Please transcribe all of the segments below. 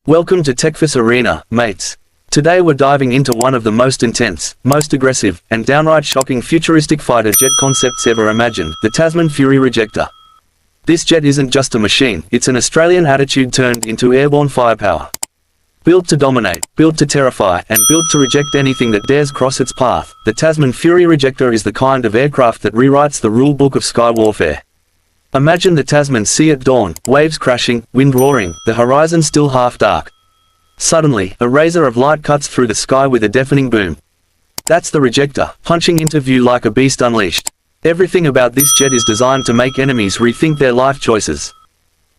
Welcome to TechForce Arena, mates. Today we're diving into one of the most intense, most aggressive, and downright shocking futuristic fighter jet concepts ever imagined, the Tasman Fury Rejector. This jet isn't just a machine, it's an Australian attitude turned into airborne firepower. Built to dominate, built to terrify, and built to reject anything that dares cross its path, the Tasman Fury Rejector is the kind of aircraft that rewrites the rule-book of sky warfare. Imagine the Tasman Sea at dawn, waves crashing, wind roaring, the horizon still half dark. Suddenly, a razor of light cuts through the sky with a deafening boom. That's the Rejector, punching into view like a beast unleashed. Everything about this jet is designed to make enemies rethink their life choices.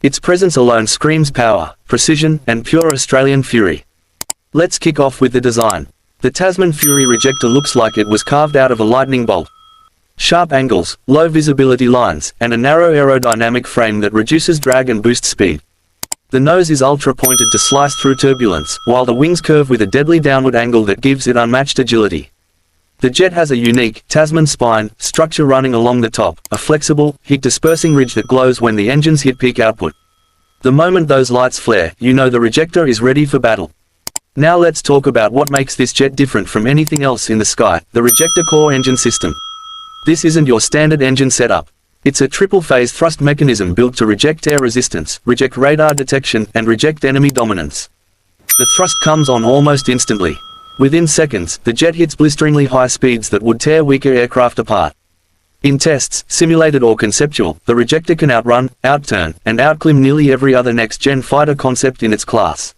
Its presence alone screams power, precision, and pure Australian fury. Let's kick off with the design. The Tasman Fury Rejector looks like it was carved out of a lightning bolt. Sharp angles, low visibility lines, and a narrow aerodynamic frame that reduces drag and boosts speed. The nose is ultra-pointed to slice through turbulence, while the wings curve with a deadly downward angle that gives it unmatched agility. The jet has a unique, Tasman spine, structure running along the top, a flexible, heat-dispersing ridge that glows when the engines hit peak output. The moment those lights flare, you know the Rejector is ready for battle. Now let's talk about what makes this jet different from anything else in the sky, the Rejector core engine system. This isn't your standard engine setup. It's a triple-phase thrust mechanism built to reject air resistance, reject radar detection, and reject enemy dominance. The thrust comes on almost instantly. Within seconds, the jet hits blisteringly high speeds that would tear weaker aircraft apart. In tests, simulated or conceptual, the Rejector can outrun, outturn, and outclimb nearly every other next-gen fighter concept in its class.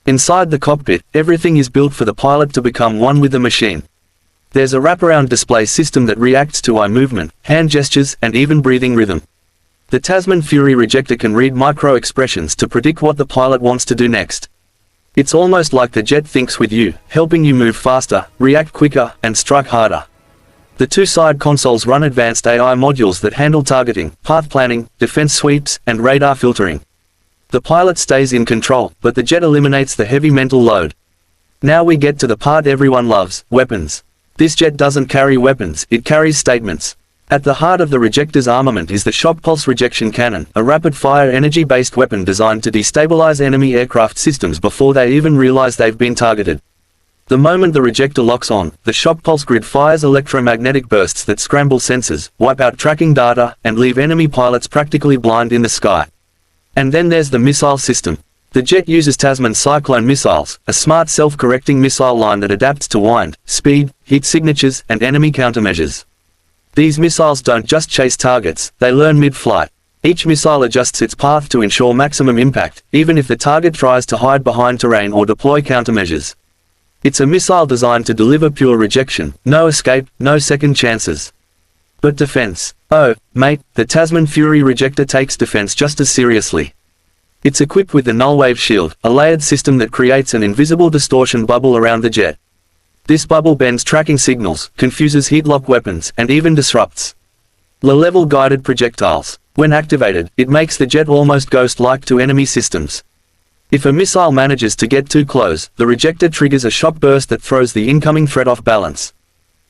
Inside the cockpit, everything is built for the pilot to become one with the machine. There's a wraparound display system that reacts to eye movement, hand gestures, and even breathing rhythm. The Tasman Fury Rejector can read micro-expressions to predict what the pilot wants to do next. It's almost like the jet thinks with you, helping you move faster, react quicker, and strike harder. The two side consoles run advanced AI modules that handle targeting, path planning, defense sweeps, and radar filtering. The pilot stays in control, but the jet eliminates the heavy mental load. Now we get to the part everyone loves, weapons. This jet doesn't carry weapons, it carries statements. At the heart of the Rejector's armament is the shock pulse rejection cannon, a rapid-fire energy-based weapon designed to destabilize enemy aircraft systems before they even realize they've been targeted. The moment the Rejector locks on, the shock pulse grid fires electromagnetic bursts that scramble sensors, wipe out tracking data, and leave enemy pilots practically blind in the sky. And then there's the missile system. The jet uses Tasman Cyclone missiles, a smart self-correcting missile line that adapts to wind, speed, heat signatures, and enemy countermeasures. These missiles don't just chase targets, they learn mid-flight. Each missile adjusts its path to ensure maximum impact, even if the target tries to hide behind terrain or deploy countermeasures. It's a missile designed to deliver pure rejection, no escape, no second chances. But defense. Oh, mate, the Tasman Fury Rejector takes defense just as seriously. It's equipped with the null-wave shield, a layered system that creates an invisible distortion bubble around the jet. This bubble bends tracking signals, confuses heat-lock weapons, and even disrupts low-level guided projectiles. When activated, it makes the jet almost ghost-like to enemy systems. If a missile manages to get too close, the Rejector triggers a shock burst that throws the incoming threat off balance.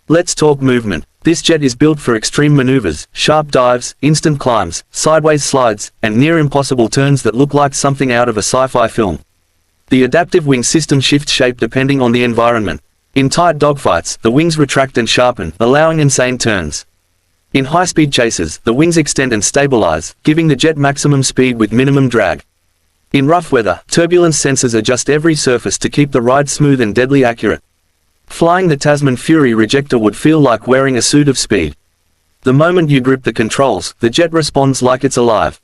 Let's talk movement. This jet is built for extreme maneuvers, sharp dives, instant climbs, sideways slides, and near-impossible turns that look like something out of a sci-fi film. The adaptive wing system shifts shape depending on the environment. In tight dogfights, the wings retract and sharpen, allowing insane turns. In high-speed chases, the wings extend and stabilize, giving the jet maximum speed with minimum drag. In rough weather, turbulence sensors adjust every surface to keep the ride smooth and deadly accurate. Flying the Tasman Fury Rejector would feel like wearing a suit of speed. The moment you grip the controls, the jet responds like it's alive.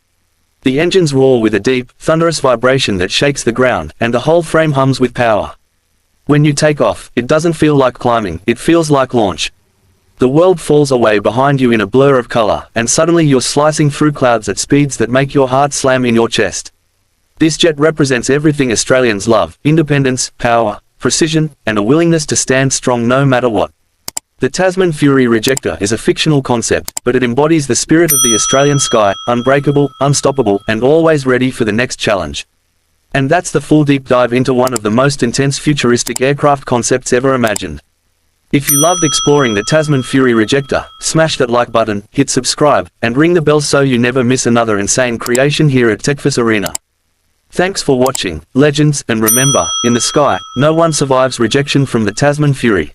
The engines roar with a deep, thunderous vibration that shakes the ground, and the whole frame hums with power. When you take off, it doesn't feel like climbing, it feels like launch. The world falls away behind you in a blur of color, and suddenly you're slicing through clouds at speeds that make your heart slam in your chest. This jet represents everything Australians love: independence, power, precision, and a willingness to stand strong no matter what. The Tasman Fury Rejector is a fictional concept, but it embodies the spirit of the Australian sky, unbreakable, unstoppable, and always ready for the next challenge. And that's the full deep dive into one of the most intense futuristic aircraft concepts ever imagined. If you loved exploring the Tasman Fury Rejector, smash that like button, hit subscribe, and ring the bell so you never miss another insane creation here at TechForce Arena. Thanks for watching, legends, and remember, in the sky, no one survives rejection from the Tasman Fury.